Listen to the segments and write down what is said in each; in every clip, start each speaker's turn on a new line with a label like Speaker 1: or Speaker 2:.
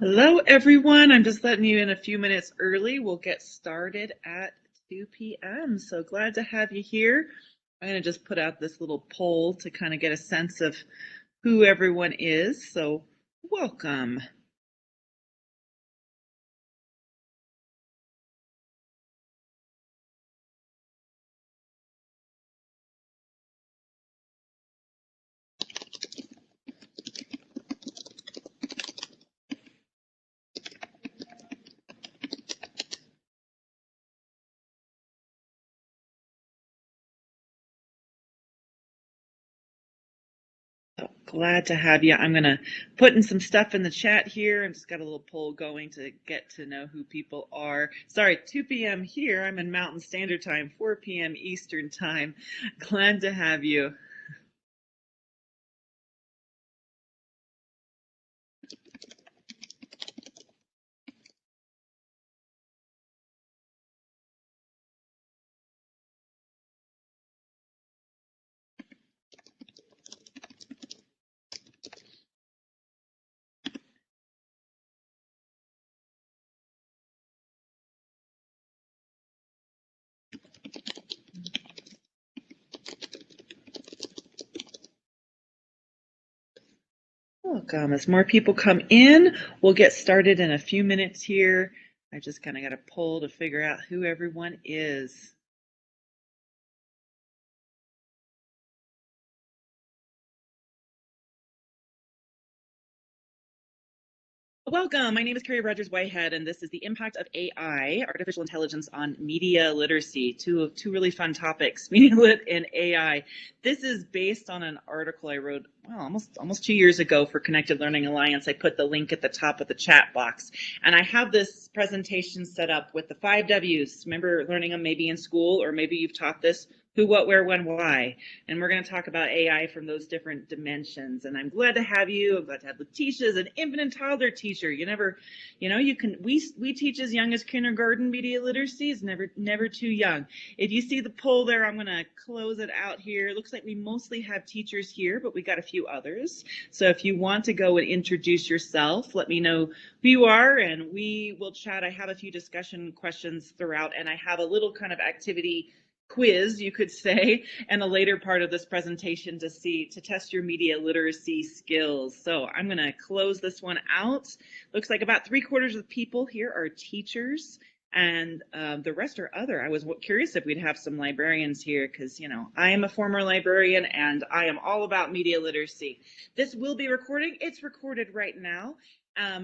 Speaker 1: Hello, everyone. I'm just letting you in a few minutes early. We'll get started at 2 p.m. So glad to have you here. I'm going to just put out this little poll to kind of get a sense of who everyone is. So welcome. So glad to have you. I'm going to put in some stuff in the chat here. I've just got a little poll going to get to know who people are. Sorry, 2 p.m. here. I'm in Mountain Standard Time, 4 p.m. Eastern Time. Glad to have you. Welcome. As more people come in, we'll get started in a few minutes here. I just kind of got a poll to figure out who everyone is. Welcome. My name is Carrie Rogers Whitehead, and this is the impact of AI, artificial intelligence, on media literacy. Two really fun topics, media lit and AI. This is based on an article I wrote almost 2 years ago for Connected Learning Alliance. I put the link at the top of the chat box, and I have this presentation set up with the 5 W's. Remember learning them maybe in school, or maybe you've taught this. Who, what, where, when, why. And we're going to talk about AI from those different dimensions. And I'm glad to have you. I'm glad to have Letitia as an infant and toddler teacher. We teach as young as kindergarten. Media literacy is never too young. If you see the poll there, I'm going to close it out here. It looks like we mostly have teachers here, but we got a few others. So if you want to go and introduce yourself, let me know who you are, and we will chat. I have a few discussion questions throughout, and I have a little kind of activity quiz, you could say, and a later part of this presentation to test your media literacy skills. So I'm going to close this one out. Looks like about 3/4 of the people here are teachers, and the rest are other. I was curious if we'd have some librarians here, because I am a former librarian and I am all about media literacy. This will be recording. It's recorded right now.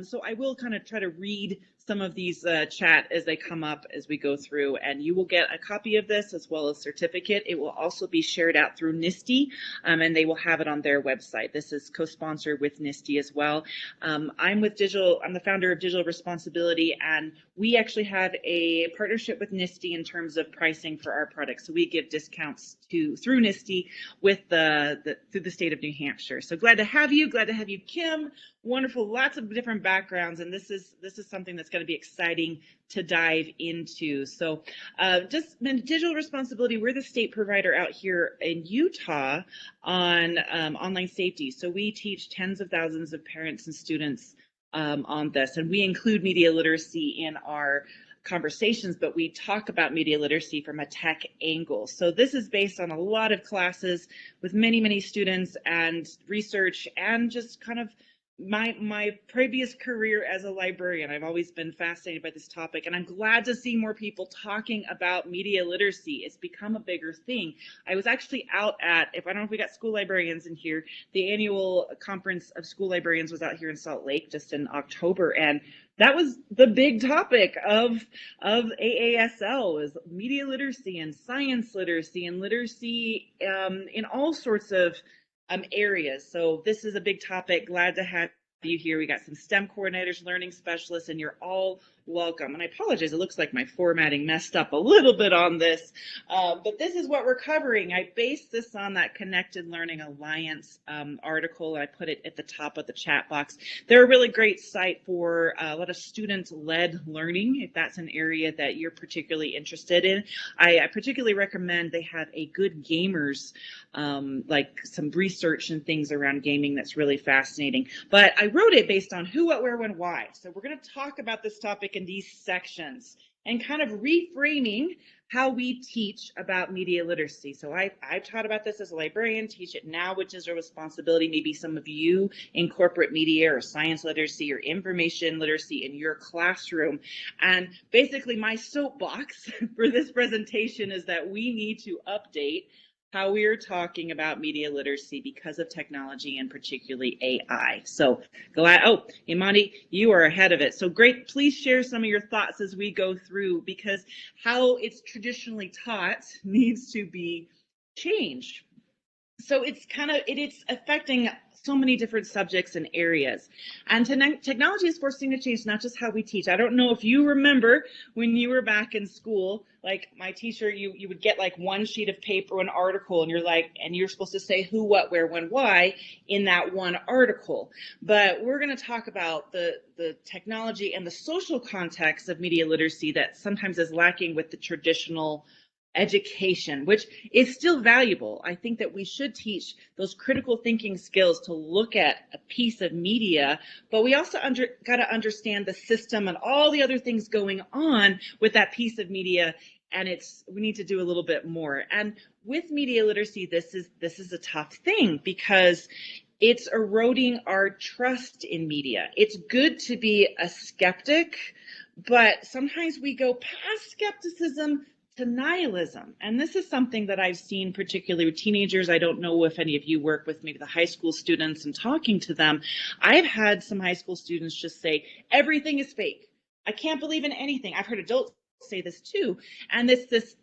Speaker 1: So I will kind of try to read some of these chat as they come up as we go through, and you will get a copy of this as well as certificate. It will also be shared out through NISTE, and they will have it on their website. This is co-sponsored with NISTE as well. I'm the founder of Digital Responsibility, and we actually have a partnership with NISTE in terms of pricing for our products. So we give discounts through NISTE with through the state of New Hampshire. So glad to have you. Glad to have you, Kim. Wonderful, lots of different backgrounds, and this is something that's going to be exciting to dive into. So just digital responsibility, we're the state provider out here in Utah on online safety. So we teach tens of thousands of parents and students on this, and we include media literacy in our conversations, but we talk about media literacy from a tech angle. So this is based on a lot of classes with many students and research, and just kind of my previous career as a librarian. I've always been fascinated by this topic, and I'm glad to see more people talking about media literacy. It's become a bigger thing. I was actually out at, I don't know if we got school librarians in here, the annual conference of school librarians was out here in Salt Lake just in October, and that was the big topic of AASL, is media literacy and science literacy and literacy in all sorts of areas. So this is a big topic. Glad to have you here. We got some STEM coordinators, learning specialists, and you're all welcome. And I apologize, it looks like my formatting messed up a little bit on this, but this is what we're covering. I based this on that Connected Learning Alliance article. I put it at the top of the chat box. They're a really great site for a lot of student-led learning, if that's an area that you're particularly interested in. I particularly recommend they have a good gamers, like some research and things around gaming that's really fascinating. But I wrote it based on who, what, where, when, why. So we're going to talk about this topic in these sections and kind of reframing how we teach about media literacy. So I've taught about this as a librarian, teach it now, which is a responsibility. Maybe some of you in corporate media or science literacy or information literacy in your classroom. And basically my soapbox for this presentation is that we need to update how we are talking about media literacy because of technology and particularly AI. So glad, oh, Imani, you are ahead of it. So great, please share some of your thoughts as we go through, because how it's traditionally taught needs to be changed. So it's affecting so many different subjects and areas. And technology is forcing a change, not just how we teach. I don't know if you remember when you were back in school, like my teacher, you would get like one sheet of paper, an article, and you're supposed to say who, what, where, when, why in that one article. But we're going to talk about the technology and the social context of media literacy that sometimes is lacking with the traditional education, which is still valuable. I think that we should teach those critical thinking skills to look at a piece of media, but we also got to understand the system and all the other things going on with that piece of media, and we need to do a little bit more. And with media literacy, this is a tough thing because it's eroding our trust in media. It's good to be a skeptic, but sometimes we go past skepticism to nihilism. And this is something that I've seen particularly with teenagers. I don't know if any of you work with maybe the high school students and talking to them. I've had some high school students just say, everything is fake. I can't believe in anything. I've heard adults say this too. And this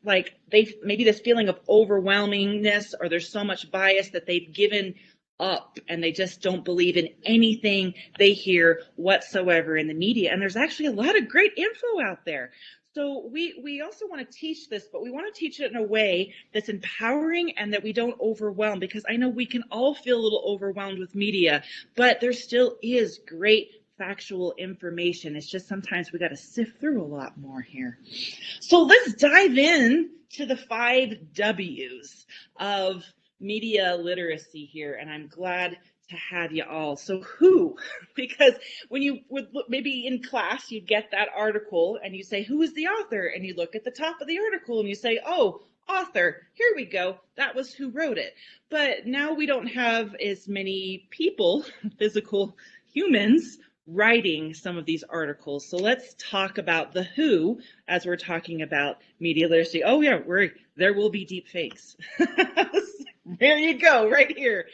Speaker 1: like maybe this feeling of overwhelmingness, or there's so much bias that they've given up and they just don't believe in anything they hear whatsoever in the media. And there's actually a lot of great info out there. So we also want to teach this, but we want to teach it in a way that's empowering and that we don't overwhelm, because I know we can all feel a little overwhelmed with media, but there still is great factual information. It's just sometimes we got to sift through a lot more here. So let's dive in to the 5 W's of media literacy here, and I'm glad to have you all. So who? Because when you would look, maybe in class, you'd get that article and you say, who is the author? And you look at the top of the article and you say, oh, author, here we go. That was who wrote it. But now we don't have as many people, physical humans, writing some of these articles. So let's talk about the who as we're talking about media literacy. Oh yeah, there will be deep fakes. There you go, right here.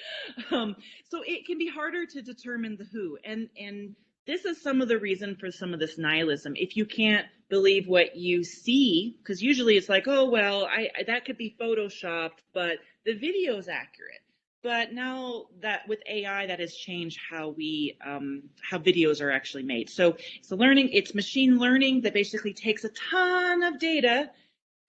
Speaker 1: So it can be harder to determine the who, and this is some of the reason for some of this nihilism. If you can't believe what you see, because usually it's like, oh well, that could be photoshopped, but the video is accurate. But now that with AI, that has changed how videos are actually made. So it's machine learning that basically takes a ton of data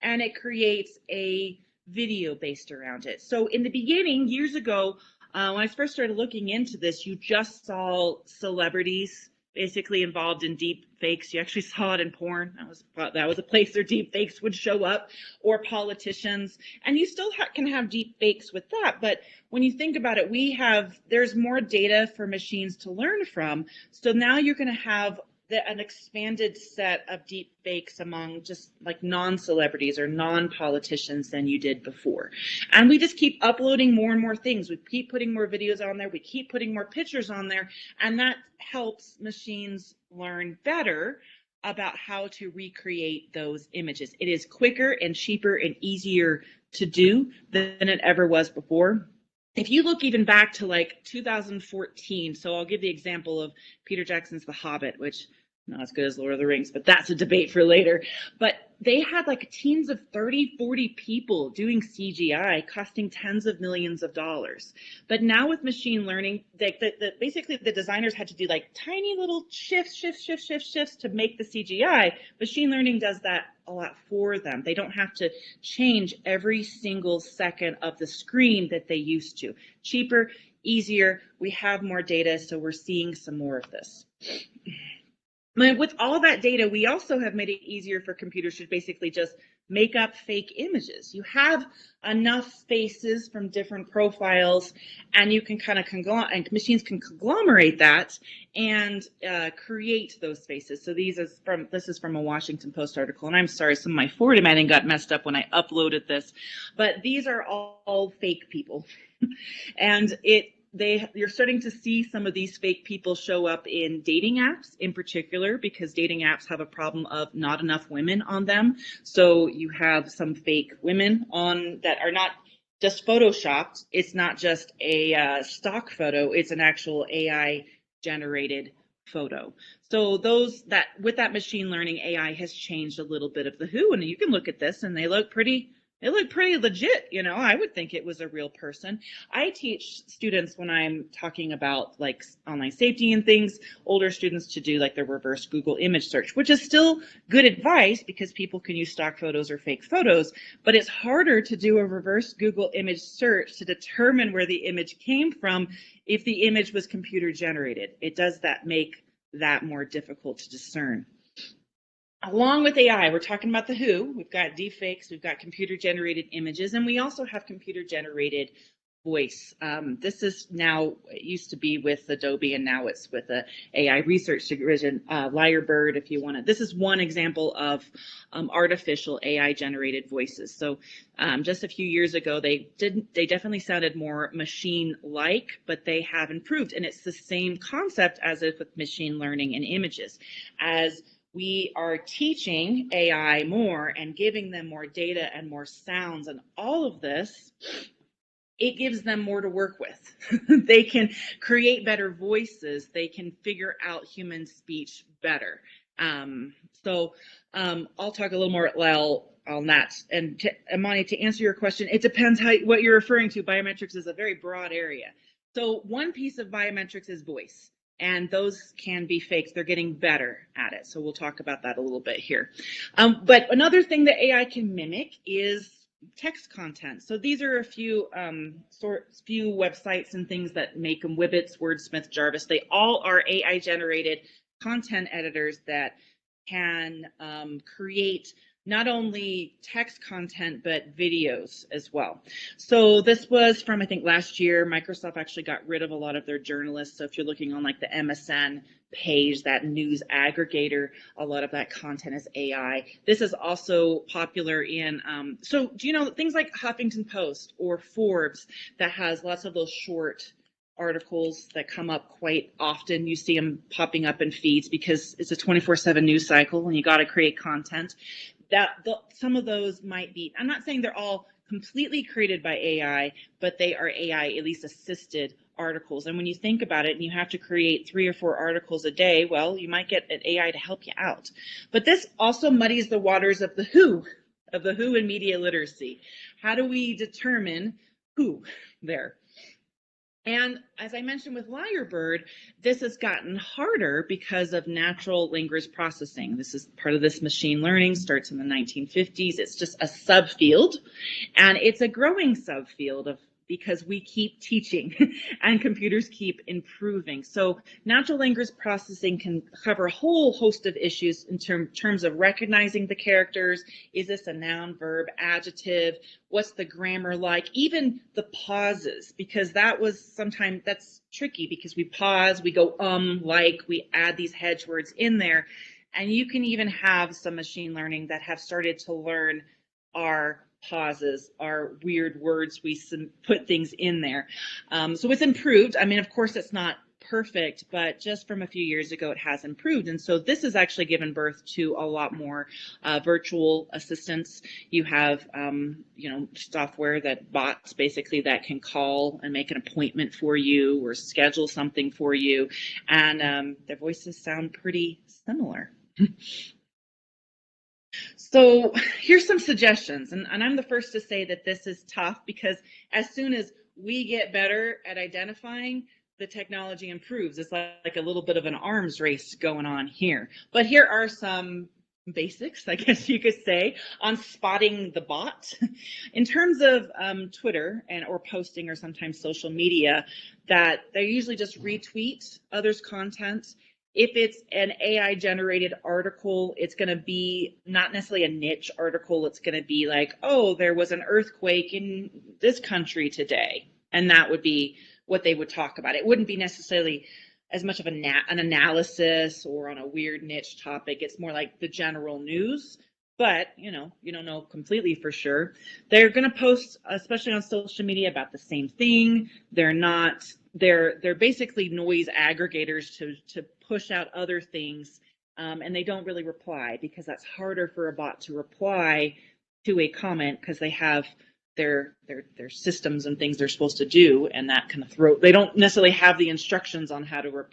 Speaker 1: and it creates a video based around it. So in the beginning, years ago, when I first started looking into this, you just saw celebrities basically involved in deep fakes. You actually saw it in porn. That was a place where deep fakes would show up, or politicians. And you still can have deep fakes with that. But when you think about it, there's more data for machines to learn from. So now you're going to have an expanded set of deep fakes among just like non-celebrities or non-politicians than you did before. And we just keep uploading more and more things. We keep putting more videos on there. We keep putting more pictures on there. And that helps machines learn better about how to recreate those images. It is quicker and cheaper and easier to do than it ever was before. If you look even back to like 2014, so I'll give the example of Peter Jackson's The Hobbit, which not as good as Lord of the Rings, but that's a debate for later. But they had like teams of 30, 40 people doing CGI costing tens of millions of dollars. But now with machine learning, basically the designers had to do like tiny little shifts to make the CGI. Machine learning does that a lot for them. They don't have to change every single second of the screen that they used to. Cheaper, easier, we have more data, so we're seeing some more of this. With all that data, we also have made it easier for computers to basically just make up fake images. You have enough faces from different profiles, and you can kind of machines can conglomerate that and create those faces. So this is from a Washington Post article, and I'm sorry, some of my formatting got messed up when I uploaded this, but these are all fake people, and you're starting to see some of these fake people show up in dating apps in particular, because dating apps have a problem of not enough women on them. So you have some fake women on that are not just photoshopped. It's not just a stock photo. It's an actual AI generated photo. So with that machine learning, AI has changed a little bit of the who, and you can look at this and they look pretty legit. I would think it was a real person. I teach students when I'm talking about like online safety and things, older students, to do like the reverse Google image search, which is still good advice because people can use stock photos or fake photos, but it's harder to do a reverse Google image search to determine where the image came from if the image was computer generated. It does make that more difficult to discern. Along with AI, we're talking about the who. We've got deepfakes, we've got computer-generated images, and we also have computer-generated voice. This is now, it used to be with Adobe, and now it's with the AI research division, Lyrebird, if you want to. This is one example of artificial AI-generated voices. So just a few years ago, they definitely sounded more machine-like, but they have improved, and it's the same concept as if with machine learning and images. As we are teaching AI more and giving them more data and more sounds and all of this, it gives them more to work with. They can create better voices. They can figure out human speech better. I'll talk a little more on that. And Amani, to answer your question, it depends what you're referring to. Biometrics is a very broad area. So one piece of biometrics is voice. And those can be fakes. They're getting better at it. So we'll talk about that a little bit here. But another thing that AI can mimic is text content. So these are a few websites and things that make them: Wibbits, Wordsmith, Jarvis. They all are AI generated content editors that can create not only text content, but videos as well. So this was from, I think, last year. Microsoft actually got rid of a lot of their journalists. So if you're looking on like the MSN page, that news aggregator, a lot of that content is AI. This is also popular in, so do you know things like Huffington Post or Forbes that has lots of those short articles that come up quite often? You see them popping up in feeds because it's a 24/7 news cycle and you got to create content. Some of those might be, I'm not saying they're all completely created by AI, but they are AI, at least assisted articles. And when you think about it and you have to create 3 or 4 articles a day, well, you might get an AI to help you out. But this also muddies the waters of the who in media literacy. How do we determine who there? And as I mentioned with Lyrebird, this has gotten harder because of natural language processing. This is part of this machine learning, starts in the 1950s. It's just a subfield, and it's a growing subfield because we keep teaching and computers keep improving. So natural language processing can cover a whole host of issues in terms of recognizing the characters. Is this a noun, verb, adjective? What's the grammar like? Even the pauses, because that's tricky because we pause, we go we add these hedge words in there. And you can even have some machine learning that have started to learn our pauses, our weird words, we put things in there. So it's improved. I mean, of course, it's not perfect, but just from a few years ago, it has improved. And so this has actually given birth to a lot more virtual assistants. You have, software bots basically that can call and make an appointment for you or schedule something for you. And their voices sound pretty similar. So here's some suggestions, and I'm the first to say that this is tough because as soon as we get better at identifying, the technology improves. It's like a little bit of an arms race going on here. But here are some basics, I guess you could say, on spotting the bot. In terms of Twitter and or posting or sometimes social media, that they usually just retweet others' content. If it's an AI generated article, it's going to be not necessarily a niche article. It's going to be like, oh, there was an earthquake in this country today. And that would be what they would talk about. It wouldn't be necessarily as much of an analysis or on a weird niche topic. It's more like the general news. But, you don't know completely for sure. They're going to post, especially on social media, about the same thing. They're basically noise aggregators to push out other things, and they don't really reply because that's harder for a bot to reply to a comment because they have their systems and things they're supposed to do, and that kind of they don't necessarily have the instructions on how to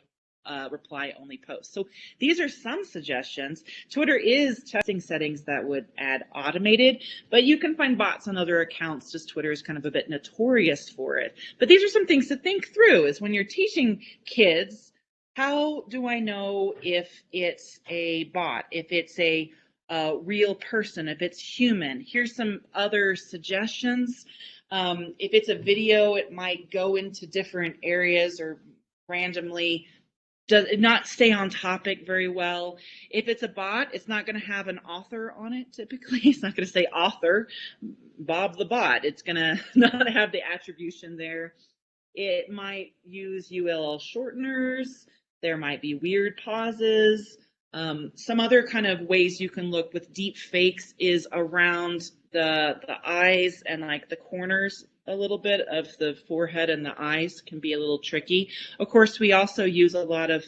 Speaker 1: reply only posts. So these are some suggestions. Twitter is testing settings that would add automated, but you can find bots on other accounts. Just Twitter is kind of a bit notorious for it. But these are some things to think through is when you're teaching kids, how do I know if it's a bot, if it's a real person, if it's human? Here's some other suggestions. If it's a video, it might go into different areas or randomly does not stay on topic very well. If it's a bot, it's not going to have an author on it typically. It's not going to say author, Bob the bot. It's going to not have the attribution there. It might use ULL shorteners. There might be weird pauses. Some other kind of ways you can look with deep fakes is around the eyes and like the corners a little bit of the forehead and the eyes can be a little tricky. Of course, we also use a lot of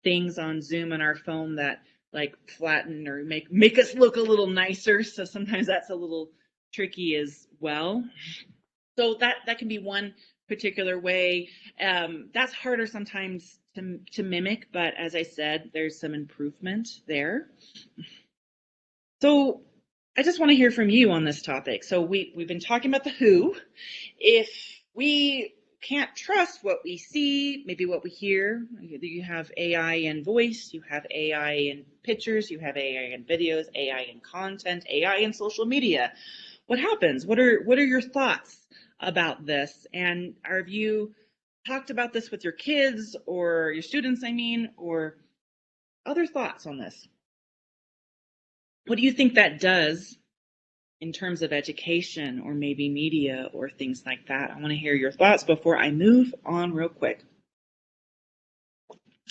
Speaker 1: things on Zoom and our phone that like flatten or make us look a little nicer. So sometimes that's a little tricky as well. So that can be one particular way. That's harder sometimes to mimic, but as I said, there's some improvement there. So I just want to hear from you on this topic. So we've been talking about the who. If we can't trust what we see, maybe what we hear, you have AI in voice, you have AI in pictures, you have AI in videos, AI in content, AI in social media. What happens? What are your thoughts about this? And have you talked about this with your kids or your students, I mean, or other thoughts on this? What do you think that does in terms of education or maybe media or things like that? I want to hear your thoughts before I move on real quick.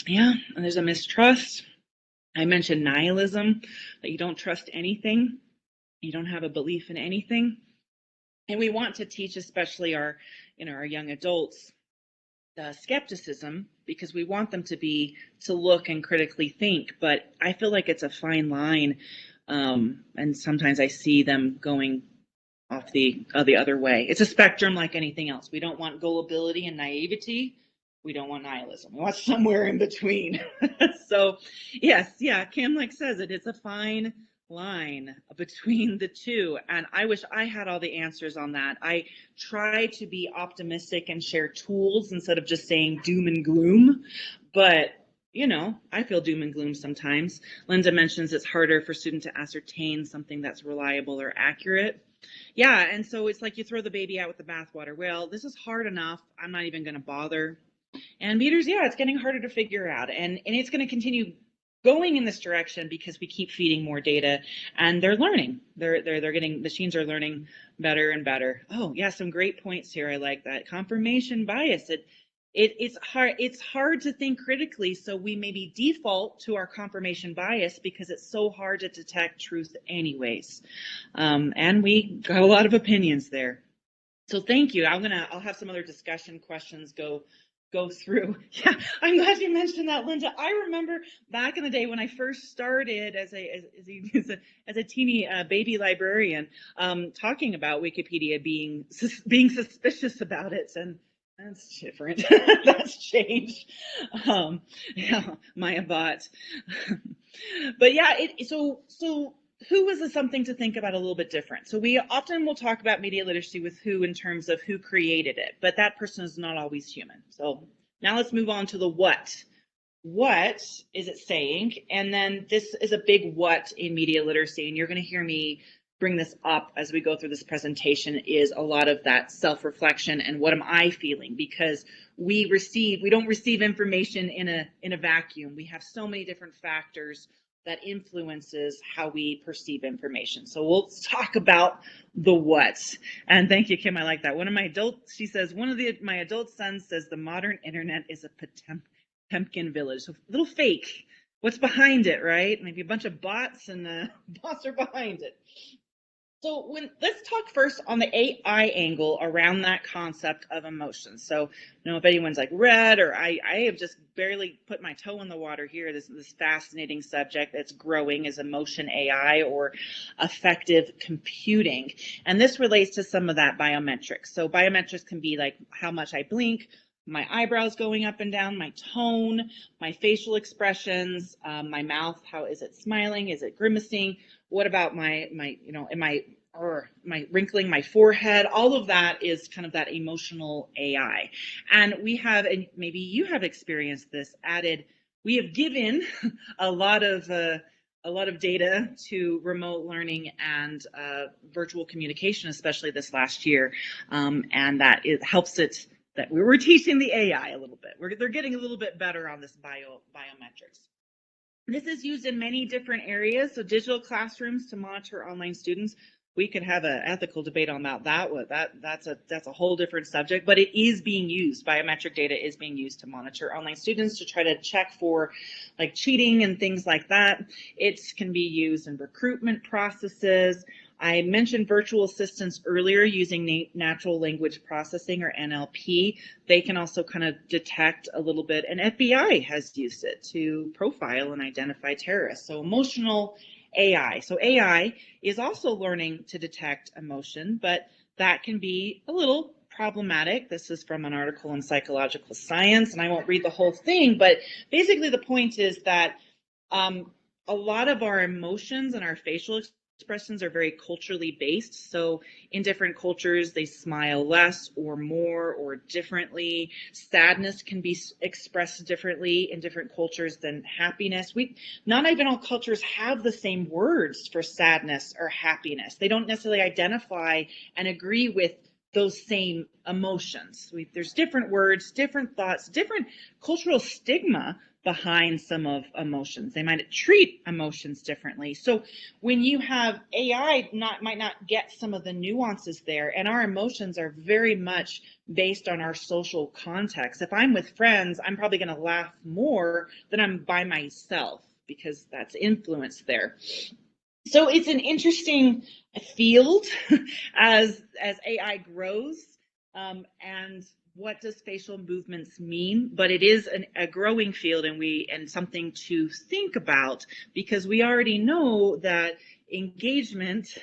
Speaker 1: Yeah, and there's a mistrust. I mentioned nihilism, that you don't trust anything. You don't have a belief in anything. And we want to teach, especially our young adults, the skepticism, because we want them to look and critically think. But I feel like it's a fine line. And sometimes I see them going off the other way. It's a spectrum like anything else. We don't want gullibility and naivety. We don't want nihilism. We want somewhere in between. So yes, yeah, Kim says it. It's a fine line between the two. And I wish I had all the answers on that. I try to be optimistic and share tools instead of just saying doom and gloom. But I feel doom and gloom sometimes. Linda mentions it's harder for students to ascertain something that's reliable or accurate. Yeah, and so it's like you throw the baby out with the bathwater. Well, this is hard enough. I'm not even going to bother. And meters, yeah, it's getting harder to figure out. And it's going to continue going in this direction because we keep feeding more data and they're learning. Machines are learning better and better. Oh, yeah, some great points here. I like that. Confirmation bias. It's hard to think critically, so we maybe default to our confirmation bias because it's so hard to detect truth anyways. And we got a lot of opinions there. So thank you. I'll have some other discussion questions go through. Yeah, I'm glad you mentioned that, Linda. I remember back in the day when I first started as a teeny baby librarian, talking about Wikipedia, being suspicious about it, and That's different. That's changed. Yeah, Maya bot. But yeah, so who is something to think about a little bit different. So we often will talk about media literacy with who in terms of who created it, but that person is not always human. So now let's move on to the what. What is it saying? And then this is a big what in media literacy, and you're going to hear me bring this up as we go through this presentation, is a lot of that self-reflection and what am I feeling, because we don't receive information in a vacuum. We have so many different factors that influences how we perceive information. So we'll talk about the what. And thank you, Kim, I like that. She says, my adult son says the modern internet is a Potemkin village. So a little fake. What's behind it, right? Maybe a bunch of bots, and bots are behind it. So let's talk first on the AI angle around that concept of emotions. So I don't know if anyone's like read, or I have just barely put my toe in the water here. This fascinating subject that's growing is emotion AI, or affective computing. And this relates to some of that biometrics. So biometrics can be like how much I blink, my eyebrows going up and down, my tone, my facial expressions, my mouth, how is it smiling? Is it grimacing? What about my am I wrinkling my forehead? All of that is kind of that emotional AI. And we have, and maybe you have experienced this, we have given a lot of data to remote learning and virtual communication, especially this last year. And that helps it that we were teaching the AI a little bit. They're getting a little bit better on this biometrics. This is used in many different areas. So digital classrooms to monitor online students. We could have an ethical debate on that. That's a whole different subject, but it is being used. Biometric data is being used to monitor online students to try to check for like cheating and things like that. It can be used in recruitment processes. I mentioned virtual assistants earlier using natural language processing, or NLP. They can also kind of detect a little bit, and FBI has used it to profile and identify terrorists. So emotional AI. So AI is also learning to detect emotion, but that can be a little problematic. This is from an article in Psychological Science, and I won't read the whole thing, but basically the point is that a lot of our emotions and our facial expressions are very culturally based. So in different cultures, they smile less or more or differently. Sadness can be expressed differently in different cultures than happiness. Not even all cultures have the same words for sadness or happiness. They don't necessarily identify and agree with those same emotions. There's different words, different thoughts, different cultural stigma behind some of emotions. They might treat emotions differently. So when you have AI, might not get some of the nuances there, and our emotions are very much based on our social context. If I'm with friends, I'm probably going to laugh more than I'm by myself, because that's influence there. So it's an interesting field as AI grows, and what does facial movements mean? But it is a growing field, and something to think about, because we already know that engagement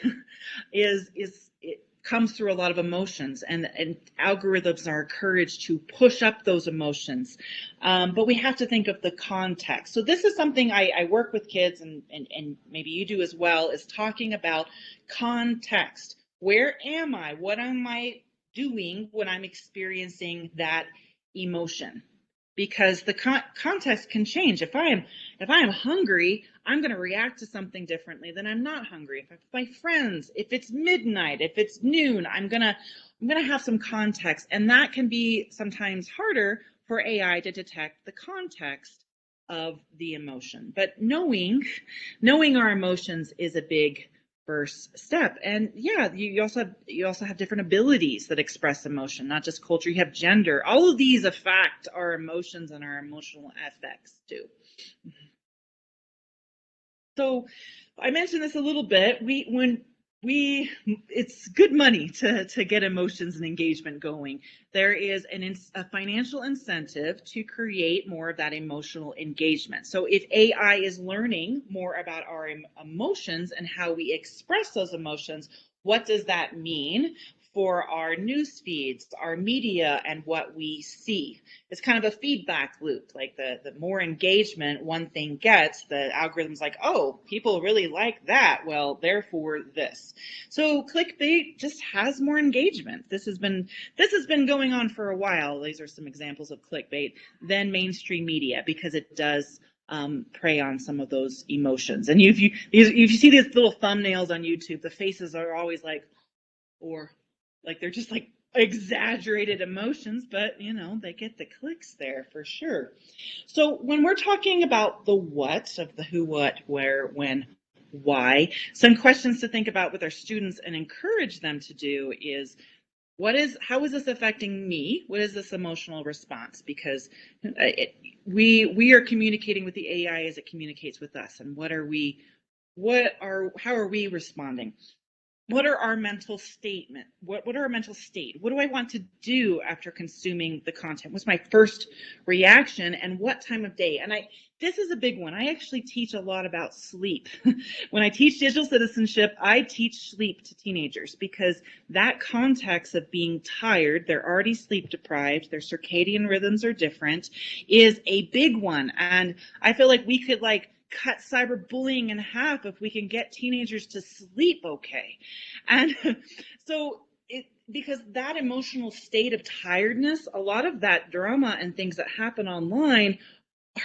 Speaker 1: it comes through a lot of emotions, and algorithms are encouraged to push up those emotions. But we have to think of the context. So this is something I work with kids, and maybe you do as well, is talking about context. Where am I? What am I doing when I'm experiencing that emotion? Because the context can change. If I am hungry, I'm going to react to something differently than I'm not hungry. If my friends, if it's midnight, if it's noon, I'm going to have some context, and that can be sometimes harder for AI to detect the context of the emotion. But knowing our emotions is a big first step. And yeah, you also have different abilities that express emotion, not just culture. You have gender. All of these affect our emotions and our emotional effects too. So I mentioned this a little bit. It's good money to get emotions and engagement going. There is a financial incentive to create more of that emotional engagement. So if AI is learning more about our emotions and how we express those emotions, what does that mean for our news feeds, our media, and what we see. It's kind of a feedback loop. Like the more engagement one thing gets, the algorithm's like, oh, people really like that. Well, therefore this. So clickbait just has more engagement. This has been going on for a while. These are some examples of clickbait than mainstream media, because it does prey on some of those emotions. And if you see these little thumbnails on YouTube, the faces are always like, or like they're just like exaggerated emotions, but you know, they get the clicks there for sure. So when we're talking about the what of the who, what, where, when, why, some questions to think about with our students and encourage them to do is, how is this affecting me? What is this emotional response? Because we are communicating with the AI as it communicates with us. And how are we responding? What are our mental statement? What are our mental state? What do I want to do after consuming the content? What's my first reaction, and what time of day? And this is a big one. I actually teach a lot about sleep. When I teach digital citizenship, I teach sleep to teenagers, because that context of being tired, they're already sleep deprived, their circadian rhythms are different, is a big one. And I feel like we could cut cyberbullying in half if we can get teenagers to sleep okay. And so because that emotional state of tiredness, a lot of that drama and things that happen online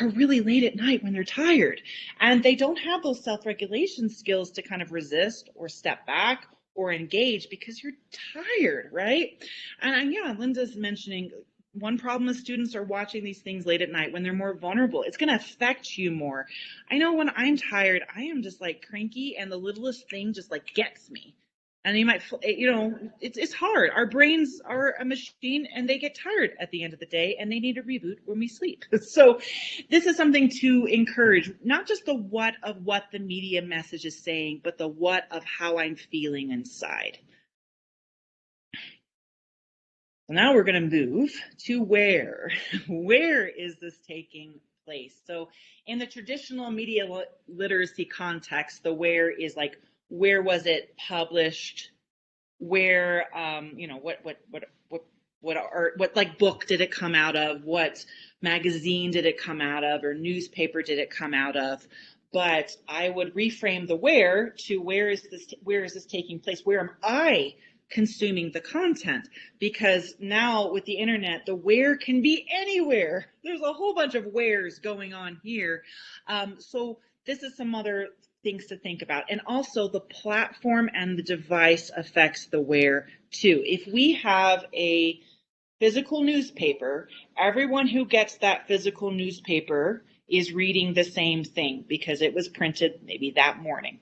Speaker 1: are really late at night when they're tired, and they don't have those self-regulation skills to kind of resist or step back or engage because you're tired, right? And yeah, Linda's mentioning one problem is students are watching these things late at night when they're more vulnerable. It's going to affect you more. I know when I'm tired, I am just like cranky, and the littlest thing just like gets me. And you might, you know, it's hard. Our brains are a machine, and they get tired at the end of the day, and they need a reboot when we sleep. So this is something to encourage, not just the what of what the media message is saying, but the what of how I'm feeling inside. Now we're going to move to where. Where is this taking place? So in the traditional media literacy context, the where is like, where was it published? Where, you know, what like book did it come out of? What magazine did it come out of, or newspaper did it come out of? But I would reframe the where to where is this taking place? Where am I consuming the content? Because now with the internet, the where can be anywhere. There's a whole bunch of wheres going on here. So this is some other things to think about. And also the platform and the device affects the where too. If we have a physical newspaper, everyone who gets that physical newspaper is reading the same thing because it was printed maybe that morning.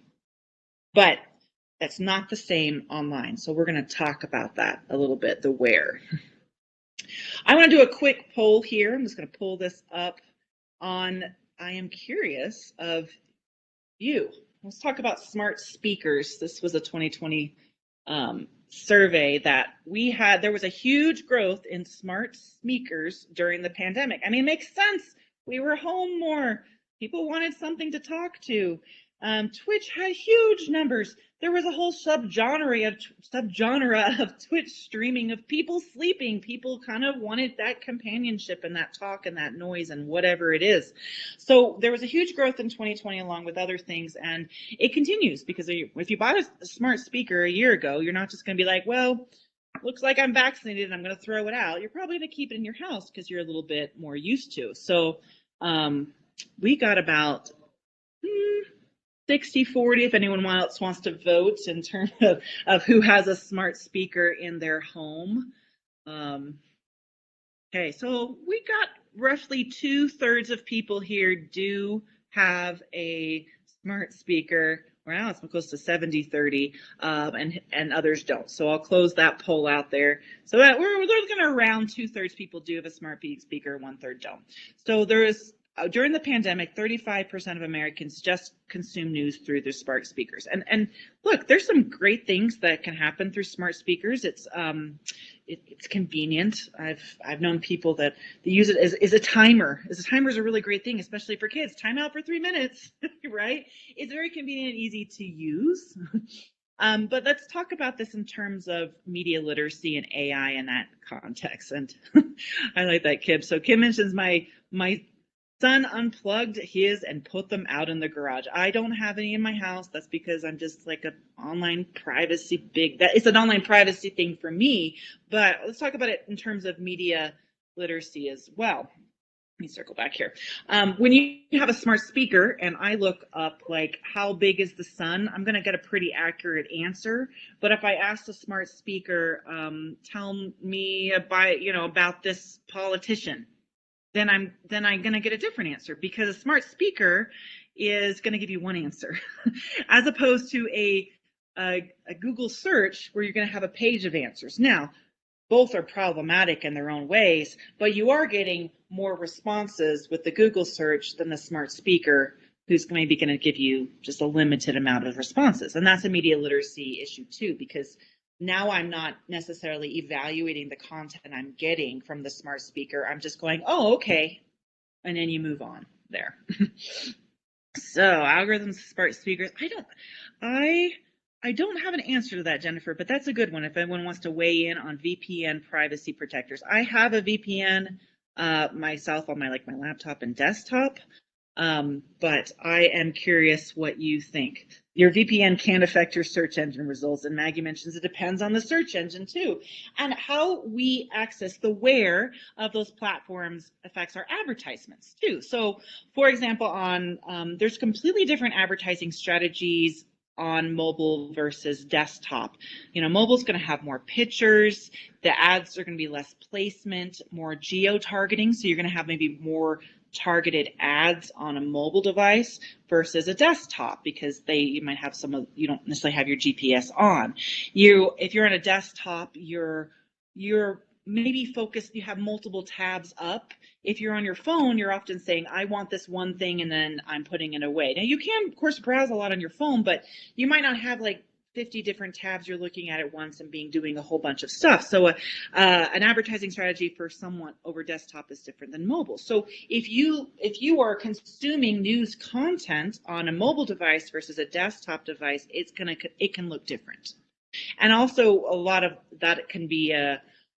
Speaker 1: But that's not the same online. So we're going to talk about that a little bit, the where. I want to do a quick poll here. I'm just going to pull this up on, I am curious of you. Let's talk about smart speakers. This was a 2020 survey that we had. There was a huge growth in smart speakers during the pandemic. I mean, it makes sense. We were home more. People wanted something to talk to. Twitch had huge numbers. There was a whole subgenre of Twitch streaming of people sleeping. People kind of wanted that companionship and that talk and that noise and whatever it is. So there was a huge growth in 2020 along with other things, and it continues because if you bought a smart speaker a year ago, you're not just going to be like, well, looks like I'm vaccinated and I'm going to throw it out. You're probably going to keep it in your house because you're a little bit more used to. So we got about 60-40 if anyone else wants to vote in terms of who has a smart speaker in their home. Okay, so we got roughly 2/3 of people here do have a smart speaker. Wow, it's close to 70-30, and others don't. So I'll close that poll out there. So we're looking at around 2/3 people do have a smart speaker, 1/3 don't. So there is, during the pandemic, 35% of Americans just consume news through their smart speakers. And look, there's some great things that can happen through smart speakers. It's convenient. I've known people that they use it as a timer. As a timer is a really great thing, especially for kids. Time out for 3 minutes, right? It's very convenient and easy to use. But let's talk about this in terms of media literacy and AI in that context. And I like that, Kim. So Kim mentions my son unplugged his and put them out in the garage. I don't have any in my house. That's because I'm just like an online privacy it's an online privacy thing for me. But let's talk about it in terms of media literacy as well. Let me circle back here. When you have a smart speaker and I look up like how big is the sun, I'm going to get a pretty accurate answer. But if I ask the smart speaker, tell me about this politician, then I'm going to get a different answer, because a smart speaker is going to give you one answer as opposed to a Google search where you're going to have a page of answers. Now, both are problematic in their own ways, but you are getting more responses with the Google search than the smart speaker, who's maybe going to give you just a limited amount of responses. And that's a media literacy issue too, because now I'm not necessarily evaluating the content I'm getting from the smart speaker. I'm just going, oh, okay. And then you move on there. So algorithms, smart speakers, I don't have an answer to that, Jennifer, but that's a good one if anyone wants to weigh in on VPN privacy protectors. I have a VPN myself on my laptop and desktop, but I am curious what you think. Your VPN can affect your search engine results, and Maggie mentions it depends on the search engine too. And how we access the where of those platforms affects our advertisements too. So for example, there's completely different advertising strategies on mobile versus desktop. Mobile's going to have more pictures, the ads are going to be less placement, more geo-targeting, so you're going to have maybe more targeted ads on a mobile device versus a desktop, because you might have you don't necessarily have your GPS on. If you're on a desktop, you're maybe focused, you have multiple tabs up. If you're on your phone, you're often saying, I want this one thing, and then I'm putting it away. Now you can, of course, browse a lot on your phone, but you might not have like 50 different tabs you're looking at once and doing a whole bunch of stuff. So an advertising strategy for someone over desktop is different than mobile. So if you are consuming news content on a mobile device versus a desktop device, it can look different. And also a lot of that can be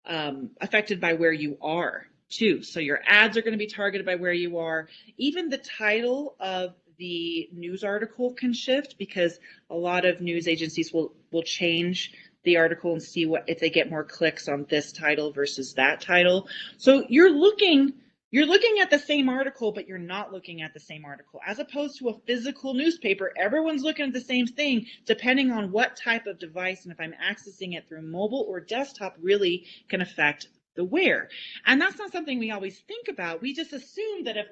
Speaker 1: affected by where you are too. So your ads are going to be targeted by where you are. Even the title of the news article can shift, because a lot of news agencies will change the article and see if they get more clicks on this title versus that title. So you're looking at the same article, but you're not looking at the same article. As opposed to a physical newspaper, everyone's looking at the same thing, depending on what type of device, and if I'm accessing it through mobile or desktop really can affect the where. And that's not something we always think about. We just assume that if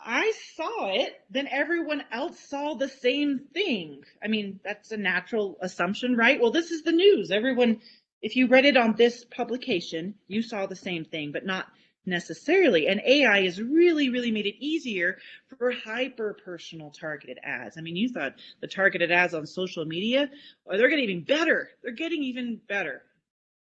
Speaker 1: I saw it, then everyone else saw the same thing. I mean, that's a natural assumption, right? Well, this is the news. If you read it on this publication, you saw the same thing, but not necessarily. And AI has really, really made it easier for hyper-personal targeted ads. I mean, you thought the targeted ads on social media, they're getting even better. They're getting even better.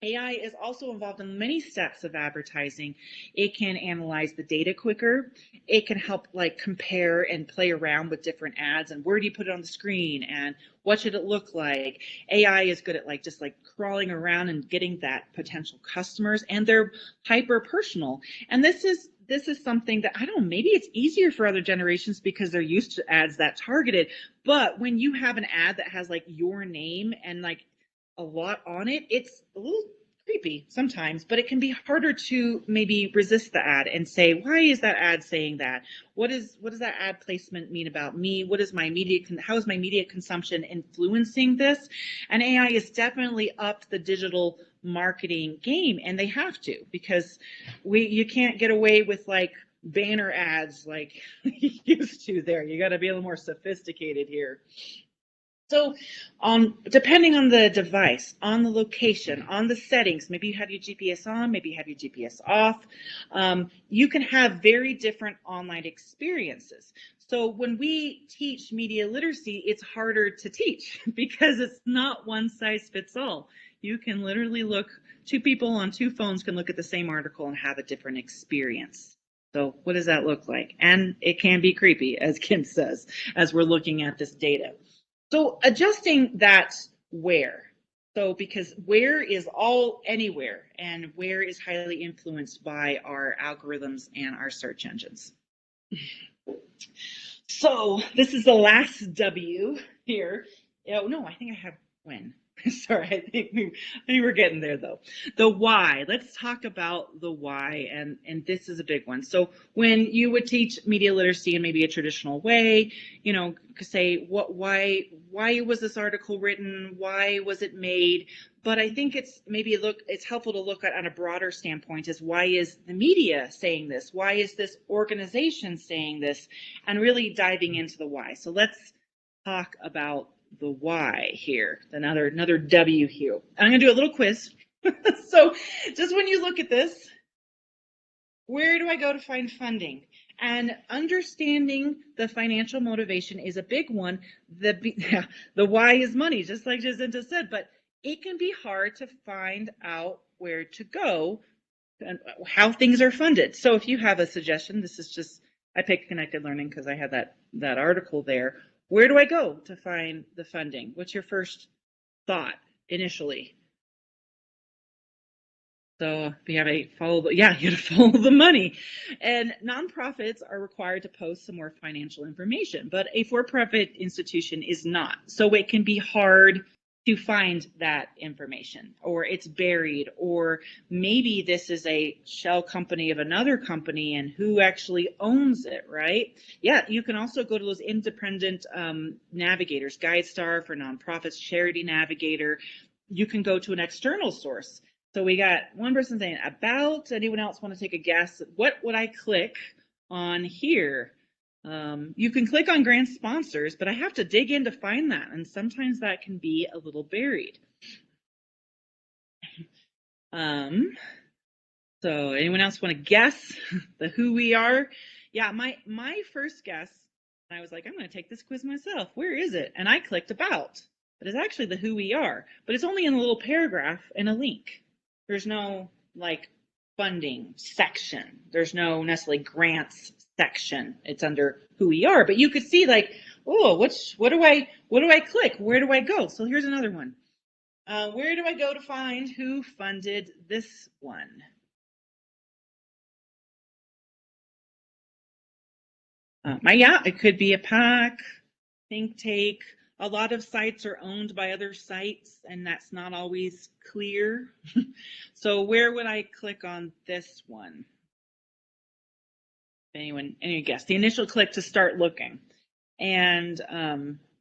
Speaker 1: AI is also involved in many steps of advertising. It can analyze the data quicker. It can help compare and play around with different ads, and where do you put it on the screen, and what should it look like. AI is good at just crawling around and getting that potential customers, and they're hyper personal. And this is something that, I don't know, maybe it's easier for other generations because they're used to ads that targeted. But when you have an ad that has your name and a lot on it, it's a little creepy sometimes, but it can be harder to maybe resist the ad and say, why is that ad saying that? What does that ad placement mean about me? How is my media consumption influencing this? And AI is definitely up the digital marketing game, and they have to, because you can't get away with banner ads like you used to there. You got to be a little more sophisticated here. So depending on the device, on the location, on the settings, maybe you have your GPS on, maybe you have your GPS off, you can have very different online experiences. So when we teach media literacy, it's harder to teach because it's not one size fits all. You can literally two people on two phones can look at the same article and have a different experience. So what does that look like? And it can be creepy, as Kim says, as we're looking at this data. So adjusting that where. So because where is all anywhere, and where is highly influenced by our algorithms and our search engines. So this is the last W here. Oh no, I think I have when. Sorry, I think we're getting there though. The why. Let's talk about the why, and this is a big one. So when you would teach media literacy in maybe a traditional way, you know, say why was this article written? Why was it made? But I think it's helpful to look at on a broader standpoint is why is the media saying this? Why is this organization saying this? And really diving into the why. So let's talk about the why here, another W here. I'm going to do a little quiz. So just when you look at this, where do I go to find funding? And understanding the financial motivation is a big one. The why is money, just like Jacinta said, but it can be hard to find out where to go and how things are funded. So if you have a suggestion, this is just, I picked Connected Learning because I had that article there. Where do I go to find the funding? What's your first thought initially? So if you have you got to follow the money. And nonprofits are required to post some more financial information, but a for-profit institution is not. So it can be hard to find that information, or it's buried, or maybe this is a shell company of another company and who actually owns it, right? Yeah, you can also go to those independent navigators, GuideStar for nonprofits, Charity Navigator. You can go to an external source. So we got one person saying about. Anyone else want to take a guess? What would I click on here? You can click on grant sponsors, but I have to dig in to find that, and sometimes that can be a little buried. So anyone else want to guess the who we are? Yeah, my first guess, I was like, I'm going to take this quiz myself. Where is it? And I clicked about, but it's actually the who we are, but it's only in a little paragraph and a link. There's no like funding section. There's no necessarily grants section. It's under who we are, but you could see like, oh, what do I click? Where do I go? So here's another one. Where do I go to find who funded this one? Yeah, it could be a PAC, think tank. A lot of sites are owned by other sites, and that's not always clear. So where would I click on this one? Any guess? The initial click to start looking. And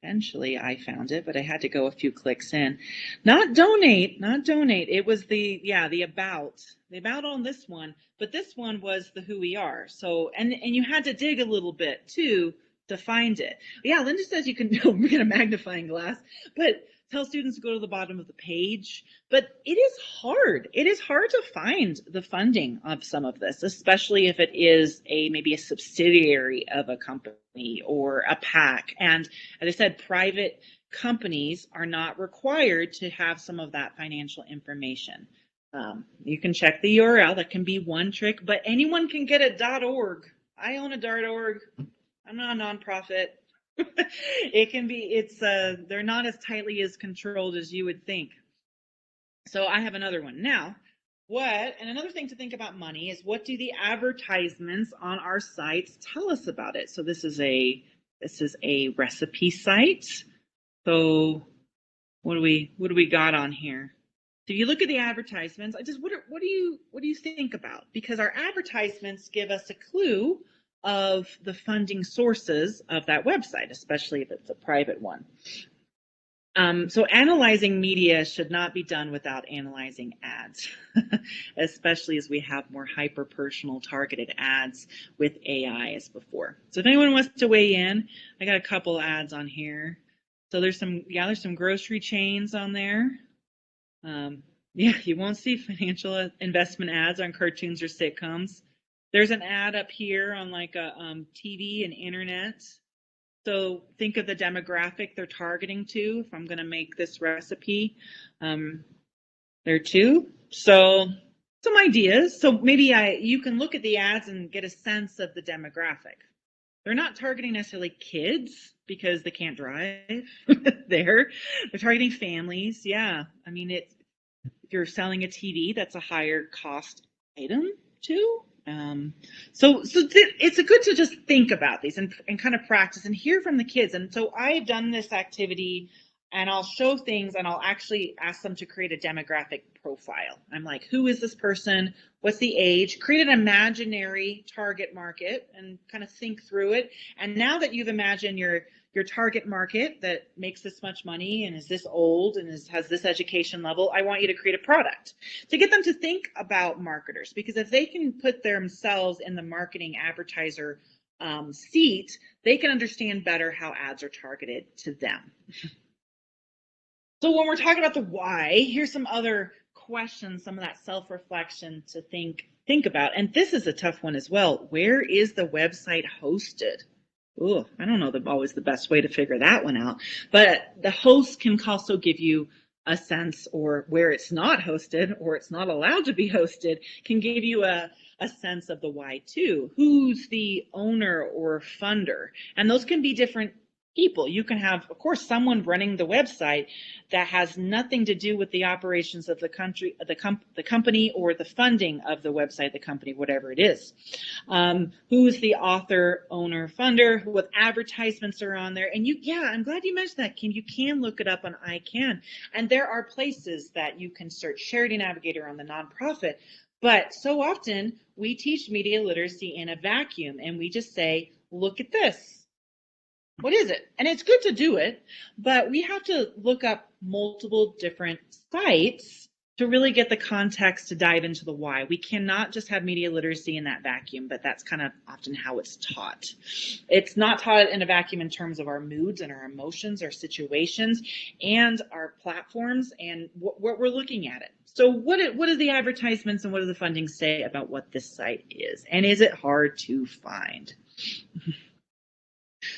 Speaker 1: eventually I found it, but I had to go a few clicks in. Not donate. It was the about on this one, but this one was the who we are. So, and you had to dig a little bit too to find it. Yeah, Linda says you can get a magnifying glass, but tell students to go to the bottom of the page. But it is hard. It is hard to find the funding of some of this, especially if it is maybe a subsidiary of a company or a PAC. And as I said, private companies are not required to have some of that financial information. You can check the URL. That can be one trick, but anyone can get a .org. I own a .org. I'm not a nonprofit. It can be, they're not as tightly as controlled as you would think. So I have another one. Now, and another thing to think about money is, what do the advertisements on our sites tell us about it? So this is a recipe site. So what do we got on here? So you look at the advertisements. What do you think about? Because our advertisements give us a clue of the funding sources of that website, especially if it's a private one. So analyzing media should not be done without analyzing ads, especially as we have more hyper-personal targeted ads with AI as before. So if anyone wants to weigh in, I got a couple ads on here. So there's some grocery chains on there. Yeah, you won't see financial investment ads on cartoons or sitcoms. There's an ad up here on like a TV and internet. So think of the demographic they're targeting to. If I'm going to make this recipe, there too. So some ideas. So maybe you can look at the ads and get a sense of the demographic. They're not targeting necessarily kids because they can't drive there. They're targeting families. Yeah. I mean, if you're selling a TV, that's a higher cost item too. It's a good to just think about these and kind of practice and hear from the kids. And so I've done this activity and I'll show things and I'll actually ask them to create a demographic profile. I'm like, who is this person? What's the age? Create an imaginary target market and kind of think through it. And now that you've imagined your target market that makes this much money and is this old and has this education level, I want you to create a product to get them to think about marketers, because if they can put themselves in the marketing advertiser seat, they can understand better how ads are targeted to them. So when we're talking about the why, here's some other questions, some of that self-reflection to think about. And this is a tough one as well. Where is the website hosted? Oh, I don't know always the best way to figure that one out, but the host can also give you a sense, or where it's not hosted or it's not allowed to be hosted can give you a sense of the why too. Who's the owner or funder? And those can be different people. You can have, of course, someone running the website that has nothing to do with the operations of the country, the company, or the funding of the website, the company, whatever it is. Who's the author, owner, funder? What advertisements are on there? And I'm glad you mentioned that, Kim. You can look it up on ICANN, and there are places that you can search Charity Navigator on the nonprofit. But so often we teach media literacy in a vacuum, and we just say, look at this. What is it? And it's good to do it, but we have to look up multiple different sites to really get the context to dive into the why. We cannot just have media literacy in that vacuum, but that's kind of often how it's taught. It's not taught in a vacuum in terms of our moods and our emotions, our situations, and our platforms and what we're looking at it. So what do the advertisements and what do the funding say about what this site is? And is it hard to find?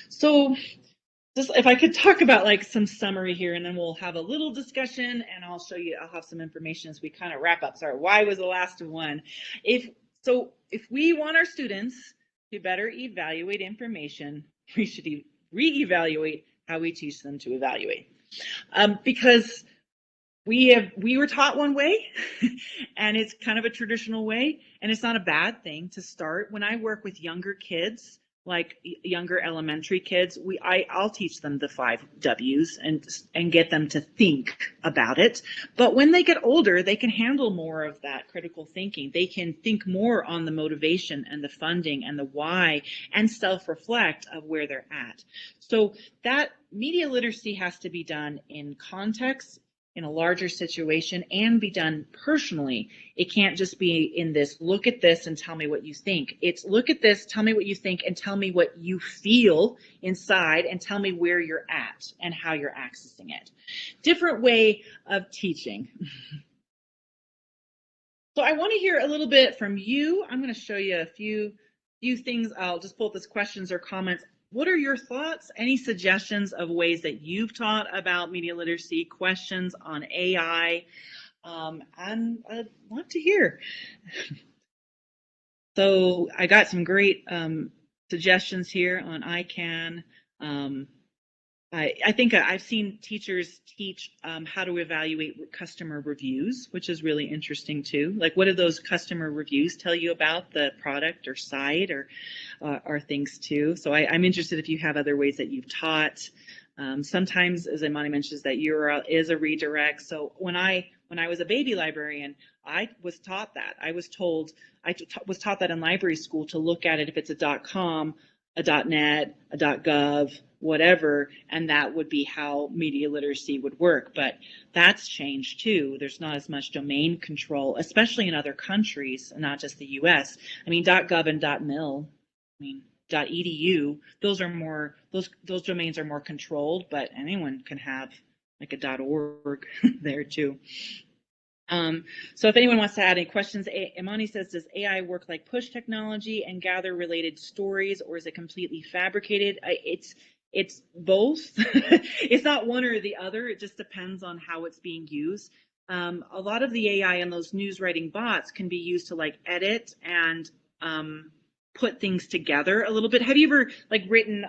Speaker 1: So just if I could talk about like some summary here, and then we'll have a little discussion and I'll have some information as we kind of wrap up. Sorry, why was the last one? If we want our students to better evaluate information, we should re-evaluate how we teach them to evaluate. Because we were taught one way and it's kind of a traditional way, and it's not a bad thing to start. When I work with younger kids, like younger elementary kids, I'll teach them the 5 W's and get them to think about it. But when they get older, they can handle more of that critical thinking. They can think more on the motivation and the funding and the why and self-reflect of where they're at. So that media literacy has to be done in context, in a larger situation, and be done personally. It can't just be in this, look at this and tell me what you think. It's look at this, tell me what you think, and tell me what you feel inside, and tell me where you're at and how you're accessing it. Different way of teaching. So I want to hear a little bit from you. I'm going to show you a few things. I'll just pull up as questions or comments. What are your thoughts? Any suggestions of ways that you've taught about media literacy, questions on AI? And I'd want to hear. So I got some great suggestions here on ICANN. I think I've seen teachers teach how to evaluate customer reviews, which is really interesting too. Like, what do those customer reviews tell you about the product or site or things too? So I'm interested if you have other ways that you've taught. Sometimes, as Imani mentions, that URL is a redirect. So when I was a baby librarian, I was taught that. I was taught that in library school to look at it if it's a .com, a .net, a .gov, whatever, and that would be how media literacy would work. But that's changed too. There's not as much domain control, especially in other countries, not just the US. I mean, .gov and .mil, I mean, .edu, those domains are more controlled, but anyone can have like a .org there too. So if anyone wants to add any questions, Imani says, does AI work like push technology and gather related stories, or is it completely fabricated? It's both. It's not one or the other. It just depends on how it's being used. A lot of the AI and those news writing bots can be used to like edit and put things together a little bit. Have you ever like written,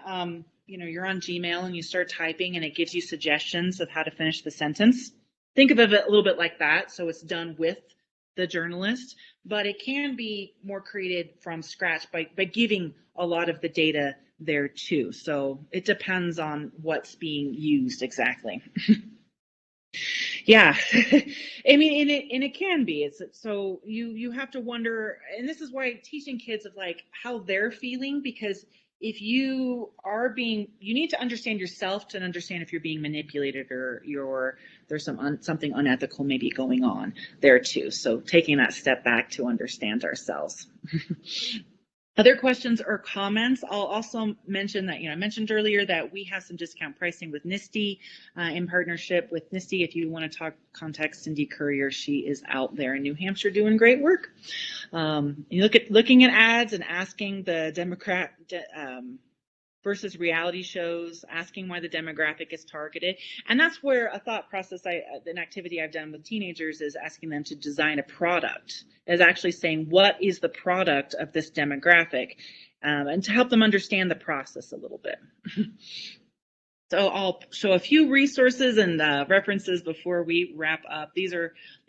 Speaker 1: you're on Gmail and you start typing and it gives you suggestions of how to finish the sentence? Think of it a little bit like that. So it's done with the journalist, but it can be more created from scratch by giving a lot of the data there too. So it depends on what's being used exactly. Yeah, I mean, and it can be. It's so you have to wonder, and this is why teaching kids of like how they're feeling, because if you are being, you need to understand yourself to understand if you're being manipulated or there's something unethical maybe going on there too. So taking that step back to understand ourselves. Other questions or comments? I'll also mention that, I mentioned earlier that we have some discount pricing with NISTE in partnership with NISTE. If you want to contact Cindy Courier, she is out there in New Hampshire doing great work. Looking at ads and asking the Democrat versus reality shows, asking why the demographic is targeted. And that's where a thought process, an activity I've done with teenagers is asking them to design a product, is actually saying, what is the product of this demographic? And to help them understand the process a little bit. So I'll show a few resources and references before we wrap up. This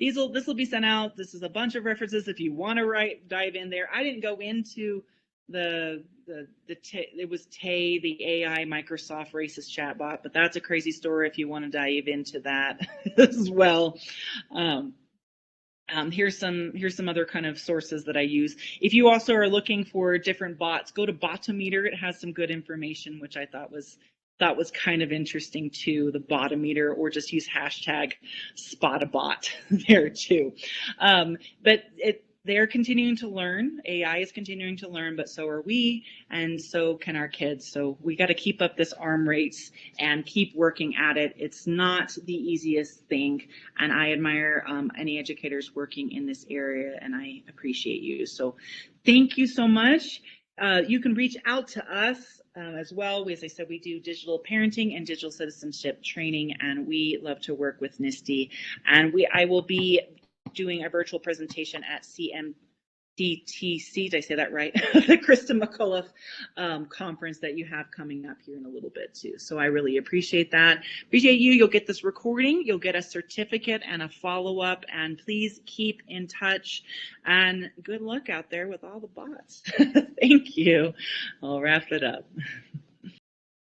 Speaker 1: will be sent out. This is a bunch of references if you want to dive in there. I didn't go into it was Tay, the AI Microsoft racist chatbot, but that's a crazy story if you want to dive into that as well. Here's some other kind of sources that I use. If you also are looking for different bots, go to Botometer. It has some good information, which I thought was kind of interesting too, the Botometer, or just use hashtag #SpotABot there too. But they're continuing to learn. AI is continuing to learn, but so are we, and so can our kids. So we got to keep up this arm race and keep working at it. It's not the easiest thing, and I admire any educators working in this area, and I appreciate you. So thank you so much. You can reach out to us as well. As I said, we do digital parenting and digital citizenship training, and we love to work with NISTE. And I will be doing a virtual presentation at CMDTC, did I say that right? The Krista McCullough conference that you have coming up here in a little bit too. So I really appreciate that. Appreciate you. You'll get this recording. You'll get a certificate and a follow-up. And please keep in touch. And good luck out there with all the bots. Thank you. I'll wrap it up.